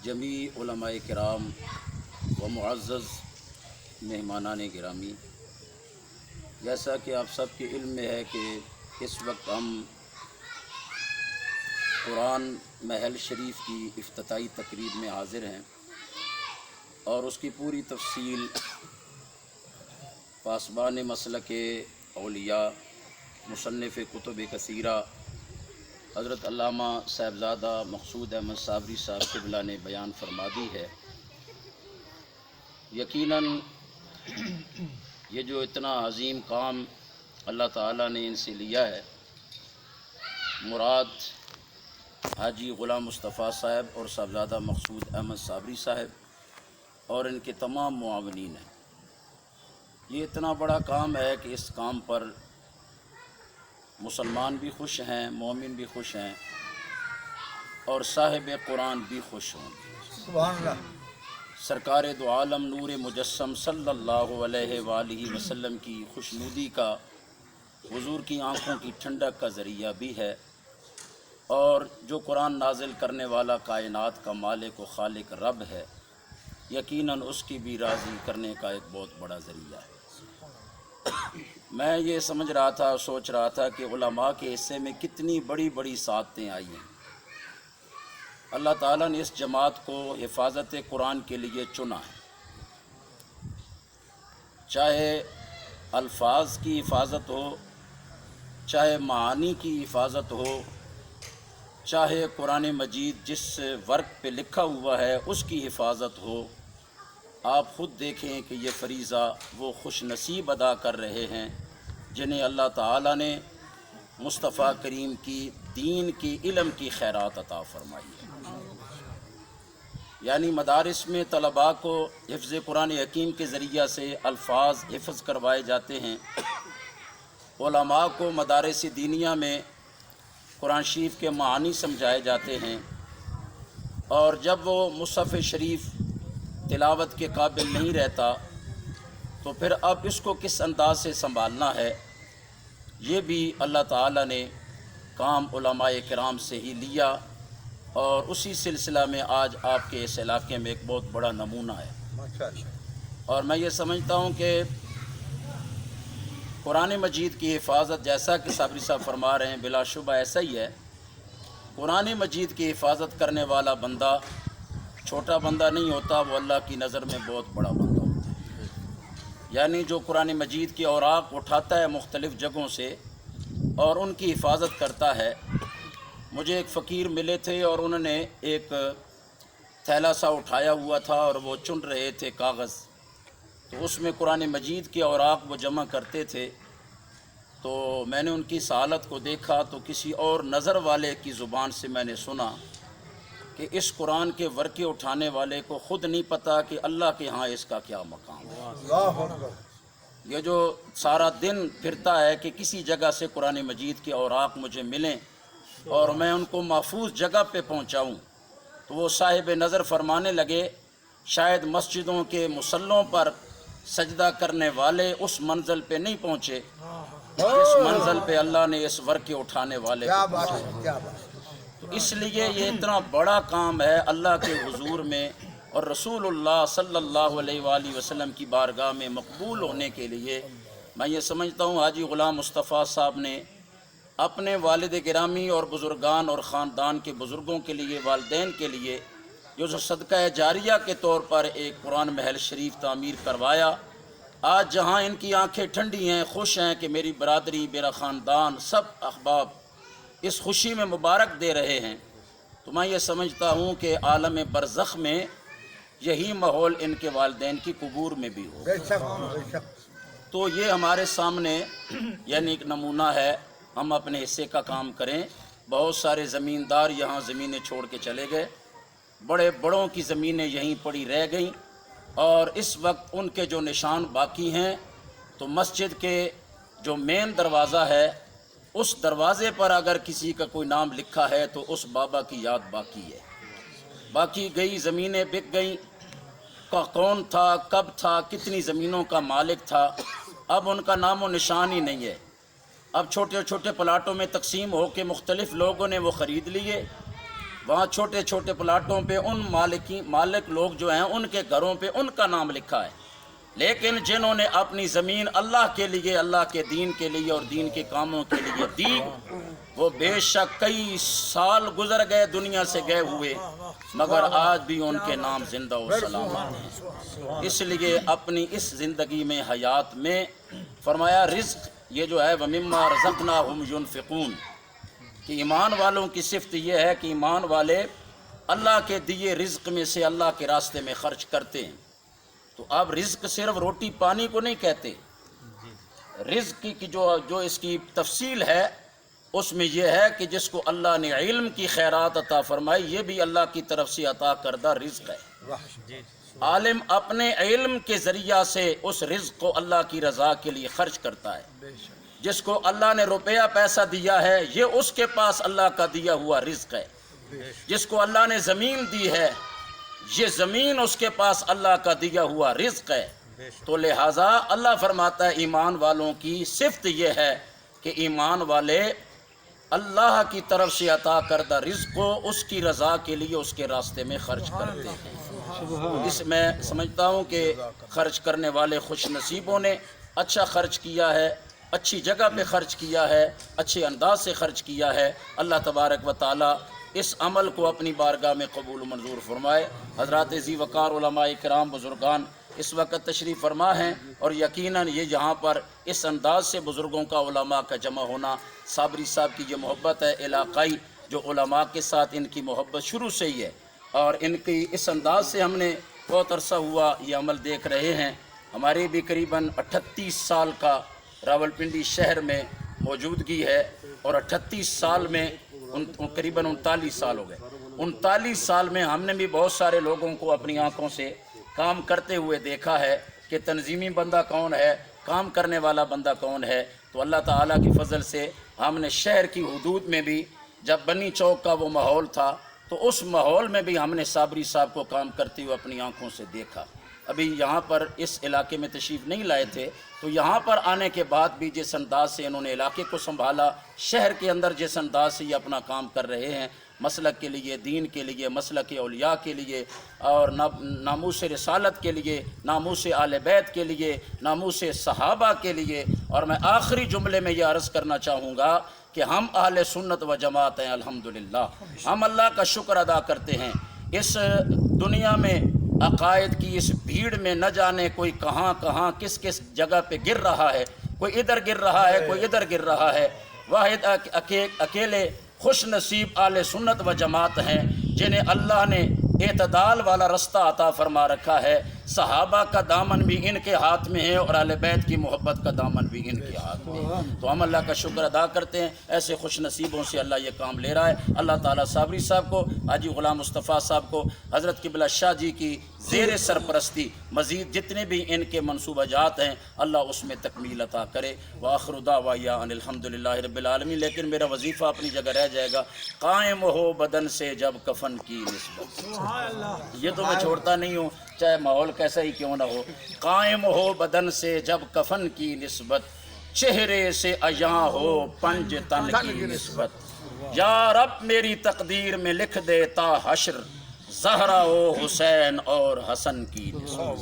جمی علماء کرام و معزز مہمانان گرامی، جیسا کہ آپ سب کے علم میں ہے کہ اس وقت ہم قرآن محل شریف کی افتتاحی تقریب میں حاضر ہیں اور اس کی پوری تفصیل پاسبان مسلک اولیاء مصنف کتب کثیرہ حضرت علامہ صاحبزادہ مقصود احمد صابری صاحب قبلہ نے بیان فرما دی ہے۔ یقیناً یہ جو اتنا عظیم کام اللہ تعالیٰ نے ان سے لیا ہے، مراد حاجی غلام مصطفیٰ صاحب اور صاحبزادہ مقصود احمد صابری صاحب اور ان کے تمام معاونین ہیں۔ یہ اتنا بڑا کام ہے کہ اس کام پر مسلمان بھی خوش ہیں، مومن بھی خوش ہیں اور صاحب قرآن بھی خوش ہوں گے۔ سبحان اللہ۔ سرکار دو عالم نور مجسم صلی اللہ علیہ وآلہ وسلم کی خوشنودی کا حضور کی آنکھوں کی ٹھنڈک کا ذریعہ بھی ہے، اور جو قرآن نازل کرنے والا کائنات کا مالک و خالق رب ہے، یقیناً اس کی بھی راضی کرنے کا ایک بہت بڑا ذریعہ ہے۔ میں یہ سمجھ رہا تھا، سوچ رہا تھا کہ علماء کے حصے میں کتنی بڑی بڑی سعادتیں آئی ہیں۔ اللہ تعالیٰ نے اس جماعت کو حفاظت قرآن کے لیے چنا ہے، چاہے الفاظ کی حفاظت ہو، چاہے معانی کی حفاظت ہو، چاہے قرآن مجید جس ورق پہ لکھا ہوا ہے اس کی حفاظت ہو۔ آپ خود دیکھیں کہ یہ فریضہ وہ خوش نصیب ادا کر رہے ہیں جنہیں اللہ تعالیٰ نے مصطفیٰ کریم کی دین کی علم کی خیرات عطا فرمائی ہے۔ یعنی مدارس میں طلباء کو حفظ قرآن حکیم کے ذریعہ سے الفاظ حفظ کروائے جاتے ہیں، علماء کو مدارس دینیہ میں قرآن شریف کے معانی سمجھائے جاتے ہیں، اور جب وہ مصحف شریف تلاوت کے قابل نہیں رہتا تو پھر اب اس کو کس انداز سے سنبھالنا ہے، یہ بھی اللہ تعالیٰ نے کام علماء کرام سے ہی لیا، اور اسی سلسلہ میں آج آپ کے اس علاقے میں ایک بہت بڑا نمونہ ہے۔ اور میں یہ سمجھتا ہوں کہ قرآن مجید کی حفاظت، جیسا کہ صابری صاحب فرما رہے ہیں، بلا شبہ ایسا ہی ہے۔ قرآن مجید کی حفاظت کرنے والا بندہ چھوٹا بندہ نہیں ہوتا، وہ اللہ کی نظر میں بہت بڑا بندہ ہوتا ہے۔ یعنی جو قرآن مجید کی اوراق اٹھاتا ہے مختلف جگہوں سے اور ان کی حفاظت کرتا ہے۔ مجھے ایک فقیر ملے تھے اور انہوں نے ایک تھیلا سا اٹھایا ہوا تھا اور وہ چن رہے تھے کاغذ، تو اس میں قرآن مجید کے اوراق وہ جمع کرتے تھے۔ تو میں نے ان کی حالت کو دیکھا تو کسی اور نظر والے کی زبان سے میں نے سنا کہ اس قرآن کے ورقے اٹھانے والے کو خود نہیں پتہ کہ اللہ کے ہاں اس کا کیا مقام ہے۔ یہ جو سارا دن پھرتا ہے کہ کسی جگہ سے قرآن مجید کے اوراق مجھے ملیں اور میں ان کو محفوظ جگہ پہ پہنچاؤں، تو وہ صاحب نظر فرمانے لگے شاید مسجدوں کے مصلوں پر سجدہ کرنے والے اس منزل پہ نہیں پہنچے جس منزل پہ اللہ نے اس ورقے اٹھانے والے کو پہنچایا۔ تو اس لیے یہ اتنا بڑا کام ہے اللہ کے حضور میں اور رسول اللہ صلی اللہ علیہ وآلہ وسلم کی بارگاہ میں مقبول ہونے کے لیے میں یہ سمجھتا ہوں حاجی غلام مصطفیٰ صاحب نے اپنے والد گرامی اور بزرگان اور خاندان کے بزرگوں کے لیے، والدین کے لیے جو صدقہ جاریہ کے طور پر ایک قرآن محل شریف تعمیر کروایا، آج جہاں ان کی آنکھیں ٹھنڈی ہیں، خوش ہیں کہ میری برادری، میرا خاندان، سب احباب اس خوشی میں مبارک دے رہے ہیں، تو میں یہ سمجھتا ہوں کہ عالم برزخ میں یہی ماحول ان کے والدین کی قبور میں بھی ہو۔ تو یہ ہمارے سامنے یعنی ایک نمونہ ہے۔ ہم اپنے حصے کا کام کریں۔ بہت سارے زمیندار یہاں زمینیں چھوڑ کے چلے گئے، بڑے بڑوں کی زمینیں یہیں پڑی رہ گئیں، اور اس وقت ان کے جو نشان باقی ہیں، تو مسجد کے جو مین دروازہ ہے اس دروازے پر اگر کسی کا کوئی نام لکھا ہے تو اس بابا کی یاد باقی ہے۔ باقی گئی زمینیں بک گئیں، کون تھا، کب تھا، کتنی زمینوں کا مالک تھا، اب ان کا نام و نشان ہی نہیں ہے۔ اب چھوٹے چھوٹے پلاٹوں میں تقسیم ہو کے مختلف لوگوں نے وہ خرید لیے، وہاں چھوٹے چھوٹے پلاٹوں پہ ان مالک لوگ جو ہیں ان کے گھروں پہ ان کا نام لکھا ہے، لیکن جنہوں نے اپنی زمین اللہ کے لیے، اللہ کے دین کے لیے اور دین کے کاموں کے لیے دی، وہ بے شک کئی سال گزر گئے دنیا سے گئے ہوئے، مگر آج بھی ان کے نام زندہ و سلامت ہیں۔ اس لیے اپنی اس زندگی میں، حیات میں فرمایا رزق یہ جو ہے وَمِمَّا رَزَقْنَاهُمْ يُنْفِقُونَ، کہ ایمان والوں کی صفت یہ ہے کہ ایمان والے اللہ کے دیے رزق میں سے اللہ کے راستے میں خرچ کرتے ہیں۔ تو اب رزق صرف روٹی پانی کو نہیں کہتے، رزق کی جو اس کی تفصیل ہے اس میں یہ ہے کہ جس کو اللہ نے علم کی خیرات عطا فرمائی، یہ بھی اللہ کی طرف سے عطا کردہ رزق ہے۔ عالم اپنے علم کے ذریعہ سے اس رزق کو اللہ کی رضا کے لیے خرچ کرتا ہے۔ جس کو اللہ نے روپیہ پیسہ دیا ہے، یہ اس کے پاس اللہ کا دیا ہوا رزق ہے۔ جس کو اللہ نے زمین دی ہے، یہ زمین اس کے پاس اللہ کا دیا ہوا رزق ہے۔ تو لہٰذا اللہ فرماتا ہے ایمان والوں کی صفت یہ ہے کہ ایمان والے اللہ کی طرف سے عطا کردہ رزق کو اس کی رضا کے لیے اس کے راستے میں خرچ کرتے ہیں۔ اس میں سمجھتا ہوں کہ خرچ کرنے والے خوش نصیبوں نے اچھا خرچ کیا ہے، اچھی جگہ پہ خرچ کیا ہے، اچھے انداز سے خرچ کیا ہے۔ اللہ تبارک و تعالی اس عمل کو اپنی بارگاہ میں قبول و منظور فرمائے۔ حضرات ذی وقار علماء کرام بزرگان اس وقت تشریف فرما ہیں، اور یقیناً یہ یہاں پر اس انداز سے بزرگوں کا، علماء کا جمع ہونا، صابری صاحب کی یہ محبت ہے علاقائی، جو علماء کے ساتھ ان کی محبت شروع سے ہی ہے، اور ان کی اس انداز سے ہم نے بہت عرصہ ہوا یہ عمل دیکھ رہے ہیں۔ ہماری بھی قریباً 38 سال کا راولپنڈی شہر میں موجودگی ہے، اور 38 سال میں قریباً 39 سال ہو گئے۔ 39 سال میں ہم نے بھی بہت سارے لوگوں کو اپنی آنکھوں سے کام کرتے ہوئے دیکھا ہے کہ تنظیمی بندہ کون ہے، کام کرنے والا بندہ کون ہے۔ تو اللہ تعالیٰ کی فضل سے ہم نے شہر کی حدود میں بھی، جب بنی چوک کا وہ ماحول تھا، تو اس ماحول میں بھی ہم نے صابری صاحب کو کام کرتے ہوئے اپنی آنکھوں سے دیکھا۔ ابھی یہاں پر اس علاقے میں تشریف نہیں لائے تھے، تو یہاں پر آنے کے بعد بھی جس انداز سے انہوں نے علاقے کو سنبھالا، شہر کے اندر جس انداز سے یہ اپنا کام کر رہے ہیں، مسلک کے لیے، دین کے لیے، مسلک اولیاء کے لیے، اور ناموس رسالت کے لیے، ناموس آل بیت کے لیے، ناموس صحابہ کے لیے۔ اور میں آخری جملے میں یہ عرض کرنا چاہوں گا کہ ہم اہل سنت و جماعت ہیں، الحمدللہ۔ ہم اللہ کا شکر ادا کرتے ہیں۔ اس دنیا میں عقائد کی اس بھیڑ میں نہ جانے کوئی کہاں کہاں کس کس جگہ پہ گر رہا ہے، کوئی ادھر گر رہا ہے، کوئی ادھر گر رہا ہے۔ واحد اکیلے خوش نصیب اہل سنت و جماعت ہیں جنہیں اللہ نے اعتدال والا رستہ عطا فرما رکھا ہے۔ صحابہ کا دامن بھی ان کے ہاتھ میں ہے، اور اہل بیت کی محبت کا دامن بھی ان کے ہاتھ میں ہے۔ تو ہم اللہ کا شکر ادا کرتے ہیں، ایسے خوش نصیبوں سے اللہ یہ کام لے رہا ہے۔ اللہ تعالیٰ صابری صاحب کو، حاجی غلام مصطفیٰ صاحب کو، حضرت قبلہ شاہ جی کی زیر سرپرستی مزید جتنے بھی ان کے منصوبہ جات ہیں، اللہ اس میں تکمیل عطا کرے۔ وآخر دعوانا ان الحمدللہ رب العالمین۔ لیکن میرا وظیفہ اپنی جگہ رہ جائے گا۔ قائم ہو بدن سے جب کفن کی نسبت، یہ تو میں چھوڑتا نہیں ہوں، چاہے ماحول کیسا ہی کیوں نہ ہو۔ قائم ہو بدن سے جب کفن کی نسبت، چہرے سے عیاں ہو پنج تن کی نسبت۔ یا رب میری تقدیر میں لکھ دے تا حشر، زہرا و حسین اور حسن کی نسبت۔